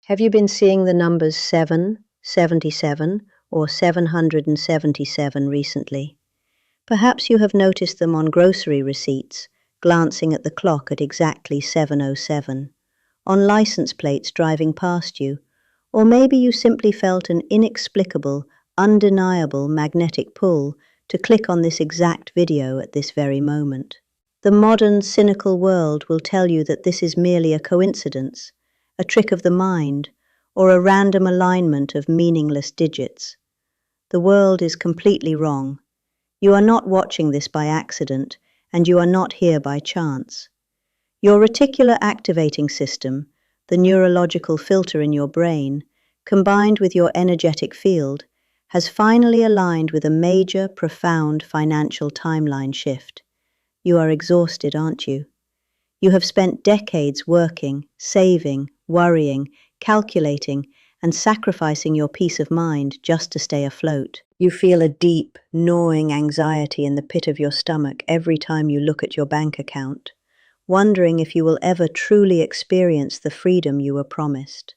Have you been seeing the numbers 7, 77, or 777 recently? Perhaps you have noticed them on grocery receipts, glancing at the clock at exactly 7:07, on license plates driving past you, or maybe you simply felt an inexplicable, undeniable magnetic pull to click on this exact video at this very moment. The modern, cynical world will tell you that this is merely a coincidence, a trick of the mind, or a random alignment of meaningless digits. The world is completely wrong. You are not watching this by accident, and you are not here by chance. Your reticular activating system, the neurological filter in your brain, combined with your energetic field, has finally aligned with a major, profound financial timeline shift. You are exhausted, aren't you? You have spent decades working, saving, worrying, calculating, and sacrificing your peace of mind just to stay afloat. You feel a deep, gnawing anxiety in the pit of your stomach every time you look at your bank account, wondering if you will ever truly experience the freedom you were promised.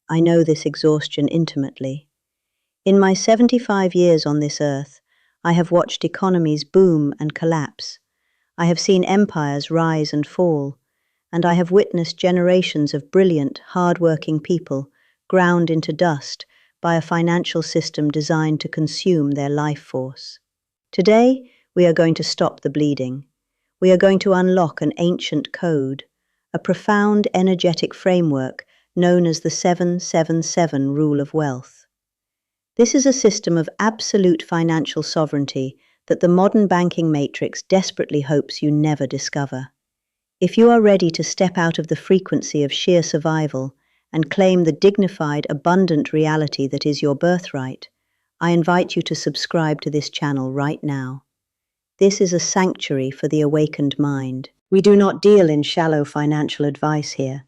I know this exhaustion intimately. In my 75 years on this earth, I have watched economies boom and collapse. I have seen empires rise and fall, and I have witnessed generations of brilliant, hard-working people ground into dust by a financial system designed to consume their life force. Today, we are going to stop the bleeding. We are going to unlock an ancient code, a profound energetic framework known as the 777 rule of wealth. This is a system of absolute financial sovereignty that the modern banking matrix desperately hopes you never discover. If you are ready to step out of the frequency of sheer survival and claim the dignified, abundant reality that is your birthright, I invite you to subscribe to this channel right now. This is a sanctuary for the awakened mind. We do not deal in shallow financial advice here.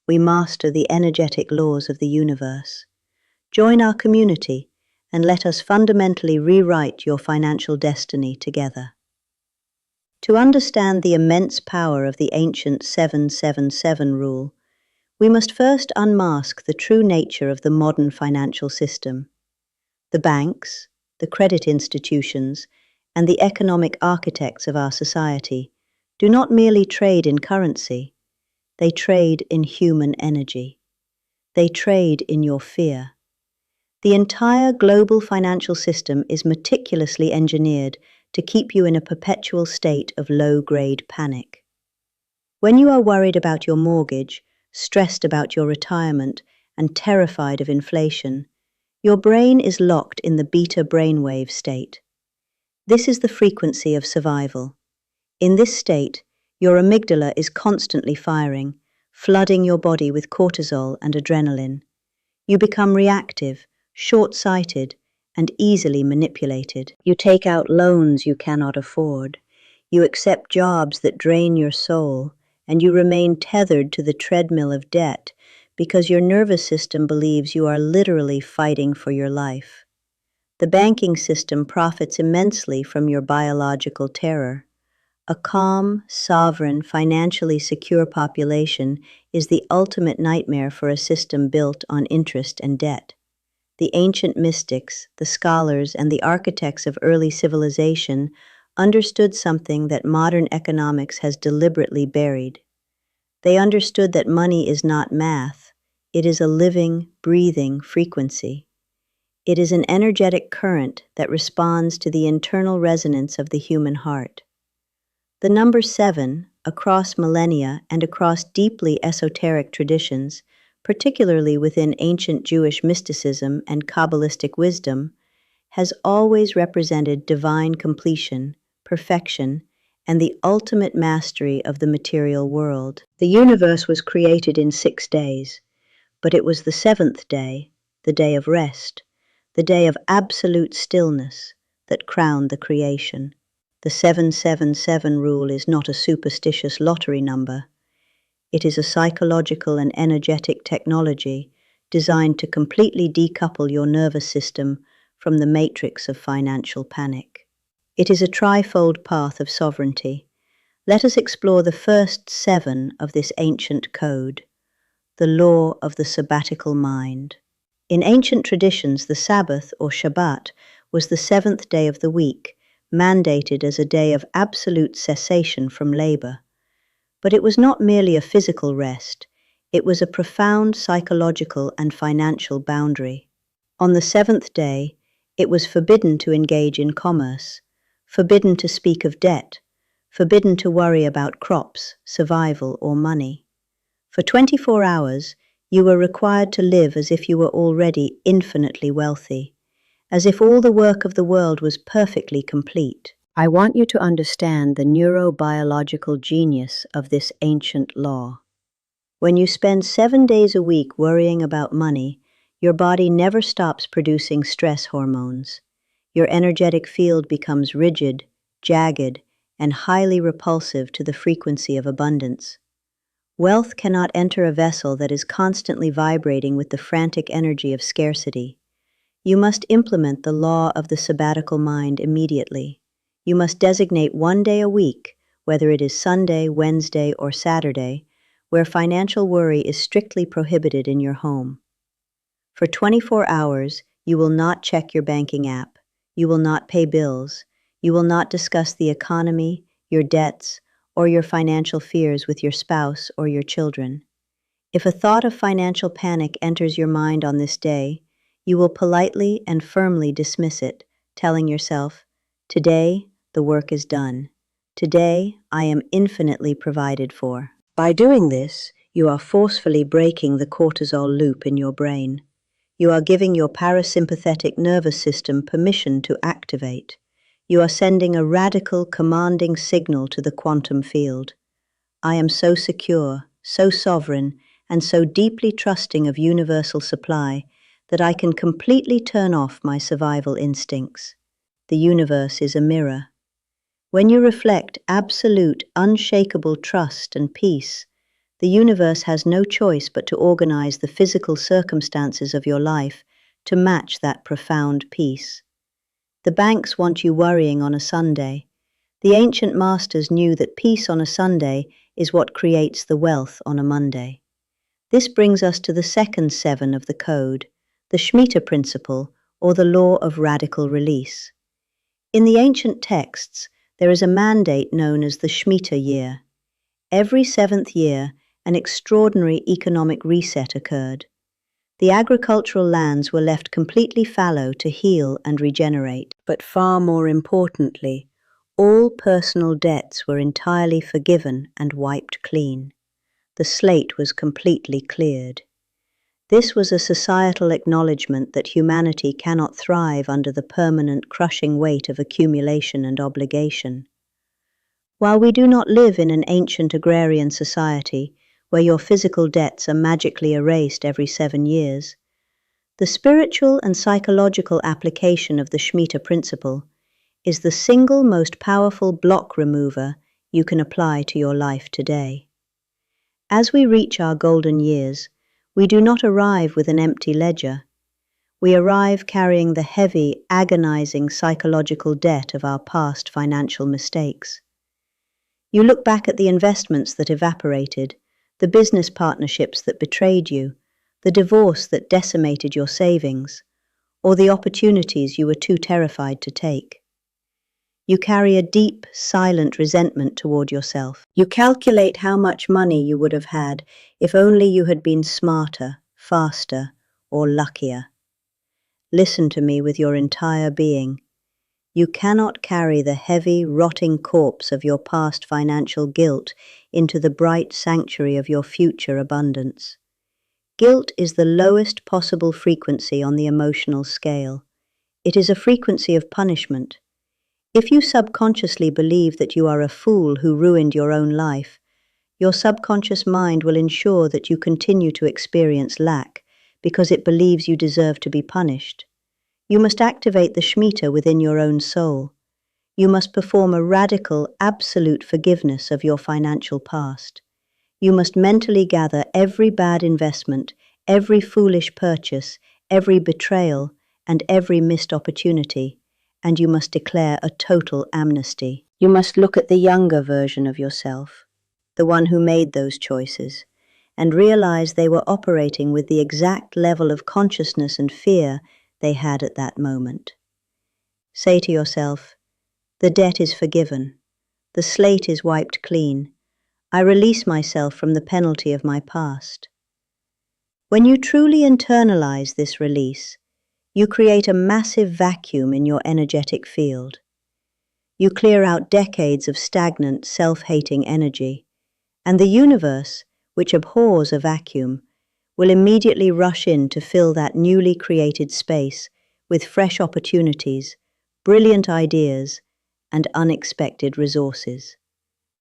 We master the energetic laws of the universe. Join our community and let us fundamentally rewrite your financial destiny together. To understand the immense power of the ancient 777 rule, we must first unmask the true nature of the modern financial system. The banks, the credit institutions, and the economic architects of our society do not merely trade in currency, they trade in human energy. They trade in your fear. The entire global financial system is meticulously engineered to keep you in a perpetual state of low-grade panic. When you are worried about your mortgage, stressed about your retirement, and terrified of inflation, your brain is locked in the beta brainwave state. This is the frequency of survival. In this state, your amygdala is constantly firing, flooding your body with cortisol and adrenaline. You become reactive, short-sighted, and easily manipulated. You take out loans you cannot afford. You accept jobs that drain your soul, and you remain tethered to the treadmill of debt because your nervous system believes you are literally fighting for your life. The banking system profits immensely from your biological terror. A calm, sovereign, financially secure population is the ultimate nightmare for a system built on interest and debt. The ancient mystics, the scholars, and the architects of early civilization understood something that modern economics has deliberately buried. They understood that money is not math, it is a living, breathing frequency. It is an energetic current that responds to the internal resonance of the human heart. The number 7, across millennia and across deeply esoteric traditions, particularly within ancient Jewish mysticism and Kabbalistic wisdom, has always represented divine completion, perfection, and the ultimate mastery of the material world. The universe was created in 6 days, but it was the 7th day, the day of rest, the day of absolute stillness, that crowned the creation. The 777 rule is not a superstitious lottery number. It is a psychological and energetic technology designed to completely decouple your nervous system from the matrix of financial panic. It is a trifold path of sovereignty. Let us explore the first 7 of this ancient code. the law of the Sabbatical Mind. In ancient traditions, the Sabbath, or Shabbat, was the seventh day of the week, mandated as a day of absolute cessation from labor. But it was not merely a physical rest, it was a profound psychological and financial boundary. On the seventh day, it was forbidden to engage in commerce, forbidden to speak of debt, forbidden to worry about crops, survival, or money. For 24 hours, you were required to live as if you were already infinitely wealthy, as if all the work of the world was perfectly complete. I want you to understand the neurobiological genius of this ancient law. When you spend 7 days a week worrying about money, your body never stops producing stress hormones. Your energetic field becomes rigid, jagged, and highly repulsive to the frequency of abundance. Wealth cannot enter a vessel that is constantly vibrating with the frantic energy of scarcity. You must implement the law of the sabbatical mind immediately. You must designate 1 day a week, whether it is Sunday, Wednesday, or Saturday, where financial worry is strictly prohibited in your home. For 24 hours, you will not check your banking app. You will not pay bills. You will not discuss the economy, your debts, or your financial fears with your spouse or your children. If a thought of financial panic enters your mind on this day, you will politely and firmly dismiss it, telling yourself, "Today, the work is done. Today, I am infinitely provided for." By doing this, you are forcefully breaking the cortisol loop in your brain. You are giving your parasympathetic nervous system permission to activate. You are sending a radical, commanding signal to the quantum field. I am so secure, so sovereign, and so deeply trusting of universal supply that I can completely turn off my survival instincts. The universe is a mirror. When you reflect absolute, unshakable trust and peace, the universe has no choice but to organize the physical circumstances of your life to match that profound peace. The banks want you worrying on a Sunday. The ancient masters knew that peace on a Sunday is what creates the wealth on a Monday. This brings us to the second 7 of the code, the Shmita Principle, or the law of radical release. In the ancient texts, there is a mandate known as the Shmita year. Every 7th year, an extraordinary economic reset occurred. The agricultural lands were left completely fallow to heal and regenerate. But far more importantly, all personal debts were entirely forgiven and wiped clean. The slate was completely cleared. This was a societal acknowledgement that humanity cannot thrive under the permanent crushing weight of accumulation and obligation. While we do not live in an ancient agrarian society where your physical debts are magically erased every 7 years, the spiritual and psychological application of the Shmita Principle is the single most powerful block remover you can apply to your life today. As we reach our golden years, we do not arrive with an empty ledger. We arrive carrying the heavy, agonizing psychological debt of our past financial mistakes. You look back at the investments that evaporated, the business partnerships that betrayed you, the divorce that decimated your savings, or the opportunities you were too terrified to take. You carry a deep, silent resentment toward yourself. You calculate how much money you would have had if only you had been smarter, faster, or luckier. Listen to me with your entire being. You cannot carry the heavy, rotting corpse of your past financial guilt into the bright sanctuary of your future abundance. Guilt is the lowest possible frequency on the emotional scale. It is a frequency of punishment. If you subconsciously believe that you are a fool who ruined your own life, your subconscious mind will ensure that you continue to experience lack because it believes you deserve to be punished. You must activate the Shmita within your own soul. You must perform a radical, absolute forgiveness of your financial past. You must mentally gather every bad investment, every foolish purchase, every betrayal, and every missed opportunity, and you must declare a total amnesty. You must look at the younger version of yourself, the one who made those choices, and realize they were operating with the exact level of consciousness and fear they had at that moment. Say to yourself, "The debt is forgiven. The slate is wiped clean. I release myself from the penalty of my past." When you truly internalize this release, you create a massive vacuum in your energetic field. You clear out decades of stagnant, self-hating energy, and the universe, which abhors a vacuum, will immediately rush in to fill that newly created space with fresh opportunities, brilliant ideas, and unexpected resources.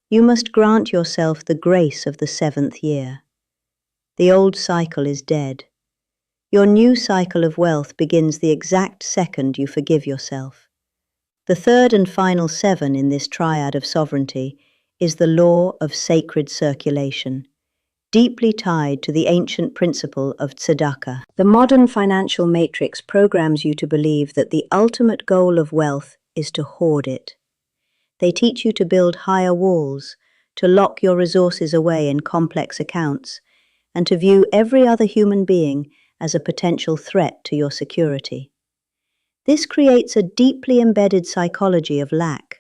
You must grant yourself the grace of the 7th year. The old cycle is dead. Your new cycle of wealth begins the exact second you forgive yourself. The third and final 7 in this triad of sovereignty is the law of sacred circulation, deeply tied to the ancient principle of tzedakah. The modern financial matrix programs you to believe that the ultimate goal of wealth is to hoard it. They teach you to build higher walls, to lock your resources away in complex accounts, and to view every other human being as a potential threat to your security. This creates a deeply embedded psychology of lack.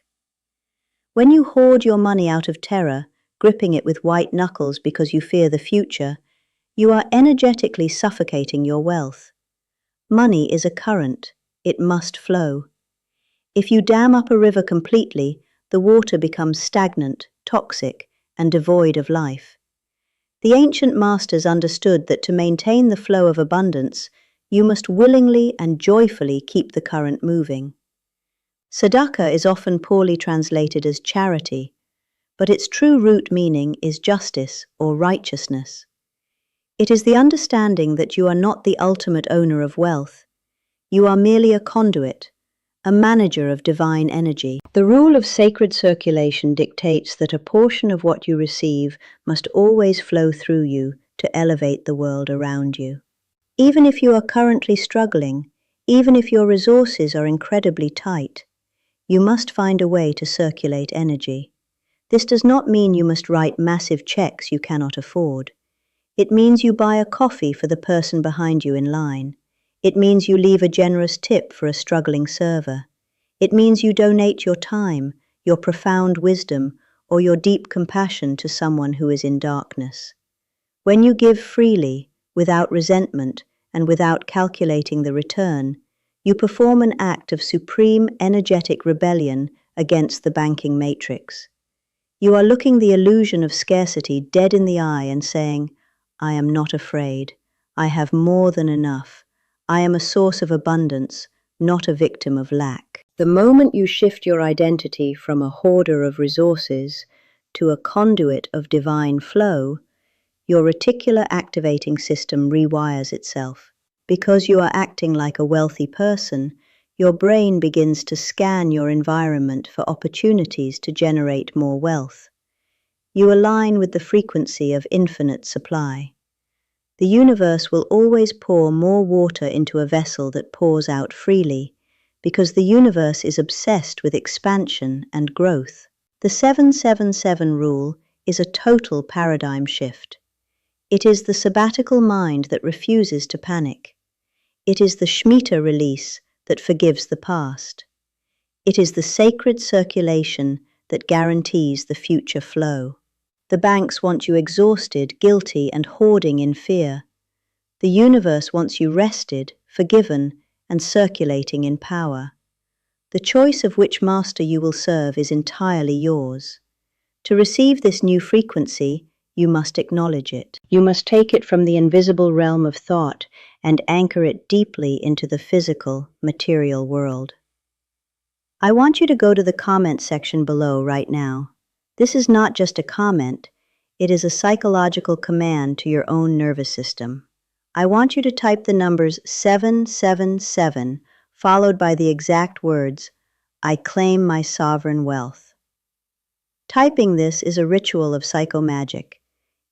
When you hoard your money out of terror, gripping it with white knuckles because you fear the future, you are energetically suffocating your wealth. Money is a current. It must flow. If you dam up a river completely, the water becomes stagnant, toxic, and devoid of life. The ancient masters understood that to maintain the flow of abundance, you must willingly and joyfully keep the current moving. Tzedakah is often poorly translated as charity, but its true root meaning is justice or righteousness. It is the understanding that you are not the ultimate owner of wealth. You are merely a conduit, a manager of divine energy. The rule of sacred circulation dictates that a portion of what you receive must always flow through you to elevate the world around you. Even if you are currently struggling, even if your resources are incredibly tight, you must find a way to circulate energy. This does not mean you must write massive checks you cannot afford. It means you buy a coffee for the person behind you in line. It means you leave a generous tip for a struggling server. It means you donate your time, your profound wisdom, or your deep compassion to someone who is in darkness. When you give freely, without resentment, and without calculating the return, you perform an act of supreme energetic rebellion against the banking matrix. You are looking the illusion of scarcity dead in the eye and saying, "I am not afraid. I have more than enough. I am a source of abundance, not a victim of lack." The moment you shift your identity from a hoarder of resources to a conduit of divine flow, your reticular activating system rewires itself. Because you are acting like a wealthy person, your brain begins to scan your environment for opportunities to generate more wealth. You align with the frequency of infinite supply. The universe will always pour more water into a vessel that pours out freely, because the universe is obsessed with expansion and growth. The 777 rule is a total paradigm shift. It is the sabbatical mind that refuses to panic. It is the Shmita release that forgives the past. It is the sacred circulation that guarantees the future flow. The banks want you exhausted, guilty, and hoarding in fear. The universe wants you rested, forgiven, and circulating in power. The choice of which master you will serve is entirely yours. To receive this new frequency, you must acknowledge it. You must take it from the invisible realm of thought and anchor it deeply into the physical, material world. I want you to go to the comment section below right now. This is not just a comment, it is a psychological command to your own nervous system. I want you to type the numbers 777 followed by the exact words, "I claim my sovereign wealth." Typing this is a ritual of psychomagic.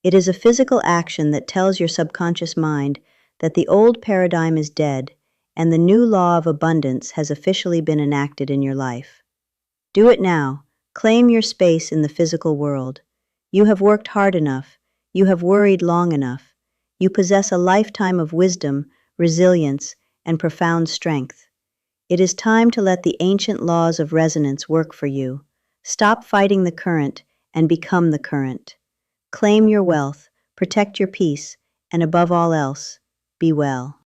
It is a physical action that tells your subconscious mind that the old paradigm is dead and the new law of abundance has officially been enacted in your life. Do it now. Claim your space in the physical world. You have worked hard enough. You have worried long enough. You possess a lifetime of wisdom, resilience, and profound strength. It is time to let the ancient laws of resonance work for you. Stop fighting the current and become the current. Claim your wealth, protect your peace, and above all else, be well.